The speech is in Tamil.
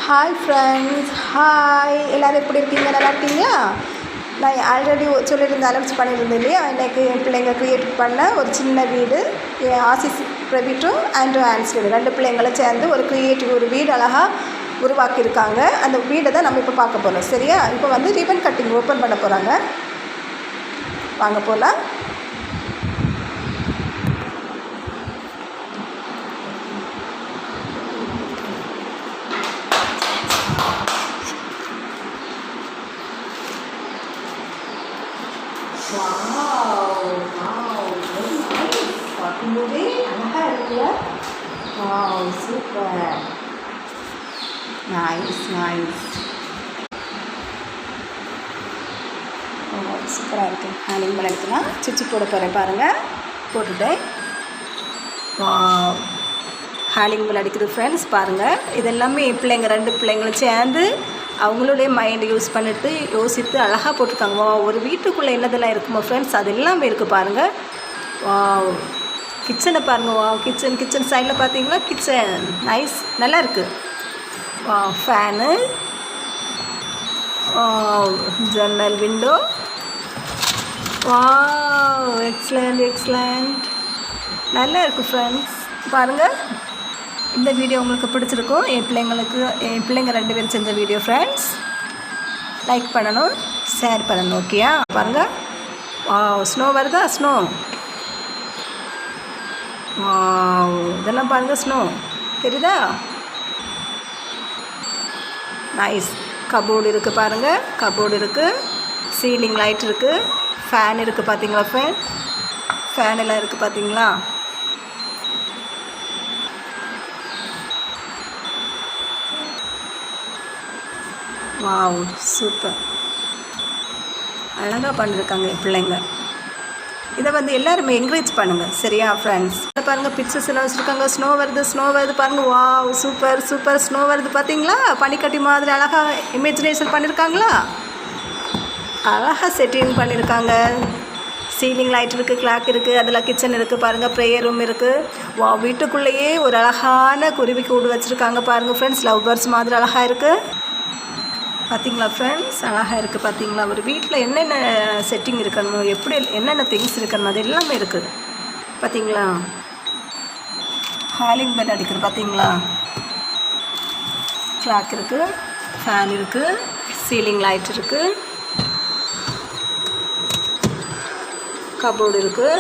ஹாய் ஃப்ரெண்ட்ஸ், ஹாய் எல்லோரும் எப்படி இருக்கீங்க? நல்லா இருக்கீங்களா? நான் ஆல்ரெடி சொல்லியிருந்தேன், அனௌன்ஸ் பண்ணியிருந்தேன் இல்லையா? இன்றைக்கி என் பிள்ளைங்க க்ரியேட் பண்ண ஒரு சின்ன வீடு, ஆசிஸ் பிரபிட்டும் ஆண்ட்ரூ ஆன்ஸ்டன் 2 பிள்ளைங்களும் சேர்ந்து ஒரு க்ரியேட்டிவ் ஒரு வீடு அழகாக உருவாக்கியிருக்காங்க. அந்த வீடை தான் நம்ம இப்போ பார்க்க போகிறோம். சரியா? இப்போ வந்து ரிப்பன் கட்டிங் ஓப்பன் பண்ண போகிறாங்க. வாங்க போகலாம். பார்க்கும்போதே அழகாக இருக்குல்ல? Wow, super, nice nice. சூப்பராக இருக்குது. ஹேண்டிங் பண்ண எடுத்துலாம் சுவிட்சு போட போகிறேன் பாருங்கள். போட்டுட்டேன். வாவ், ஹேண்டிங் பண்ண அடிக்குது ஃப்ரெண்ட்ஸ். பாருங்கள், இதெல்லாமே பிள்ளைங்க 2 பிள்ளைங்களும் சேர்ந்து அவங்களுடைய மைண்டை யூஸ் பண்ணிட்டு யோசித்து அழகாக போட்டிருக்காங்க. வா, ஒரு வீட்டுக்குள்ளே என்னதெல்லாம் இருக்குமோ ஃப்ரெண்ட்ஸ், அது எல்லாமே இருக்குது பாருங்கள். வா, கிச்சனை பாருங்கள். வா, கிச்சன் சைடில் பார்த்தீங்களா? கிச்சன் நைஸ், நல்லா இருக்குது. வா, ஃபேனு, ஜன்னல், விண்டோ. வா, எக்ஸலண்ட், நல்லா இருக்குது ஃப்ரெண்ட்ஸ். பாருங்கள், இந்த வீடியோ உங்களுக்கு பிடிச்சிருக்கும். என் பிள்ளைங்க 2 பேரும் செஞ்ச வீடியோ ஃப்ரெண்ட்ஸ். லைக் பண்ணணும், ஷேர் பண்ணணும். ஓகேயா? பாருங்கள். ஸ்னோ வருதா? ஸ்னோ. இதெல்லாம் பாருங்கள், ஸ்னோ தெரியுதா? நைஸ். கபோர்டு இருக்குது பாருங்கள். கபோர்டு இருக்குது, சீலிங் லைட் இருக்குது, ஃபேன் இருக்குது பார்த்தீங்களா? ஃபேன் எல்லாம் இருக்குது பார்த்தீங்களா? வாவ், சூப்பர், அழகாக பண்ணியிருக்காங்க என் பிள்ளைங்க. இதை வந்து எல்லாருமே என்கரேஜ் பண்ணுங்கள். சரியா ஃப்ரெண்ட்ஸ்? பாருங்கள், பிக்சர்ஸ் எல்லாம் வச்சுருக்காங்க. ஸ்னோ வருது பாருங்கள். வாவ், சூப்பர், ஸ்னோ வருது பார்த்தீங்களா? பனிக்கட்டி மாதிரி அழகாக இமேஜினேஷன் பண்ணியிருக்காங்களா? அழகாக செட்டிங் பண்ணியிருக்காங்க. சீலிங் லைட் இருக்குது, கிளாக் இருக்குது, அதில் கிச்சன் இருக்குது பாருங்கள், ப்ரேயர் ரூம் இருக்குது. வா, வீட்டுக்குள்ளேயே ஒரு அழகான குருவி கூடு வச்சுருக்காங்க பாருங்கள் ஃப்ரெண்ட்ஸ். லவ் பேர்ட்ஸ் மாதிரி அழகாக இருக்குது பார்த்தீங்களா ஃப்ரெண்ட்ஸ்? அழகாக இருக்குது பார்த்தீங்களா? ஒரு வீட்டில் என்னென்ன செட்டிங் இருக்கணும், எப்படி என்னென்ன திங்ஸ் இருக்கணும், அது எல்லாமே இருக்குது பார்த்தீங்களா? ஹேலிங் பெட் அடிக்குது பார்த்தீங்களா? கிளாக் இருக்குது, ஃபேன் இருக்குது, சீலிங் லைட் இருக்குது, கபோர்டு இருக்குது.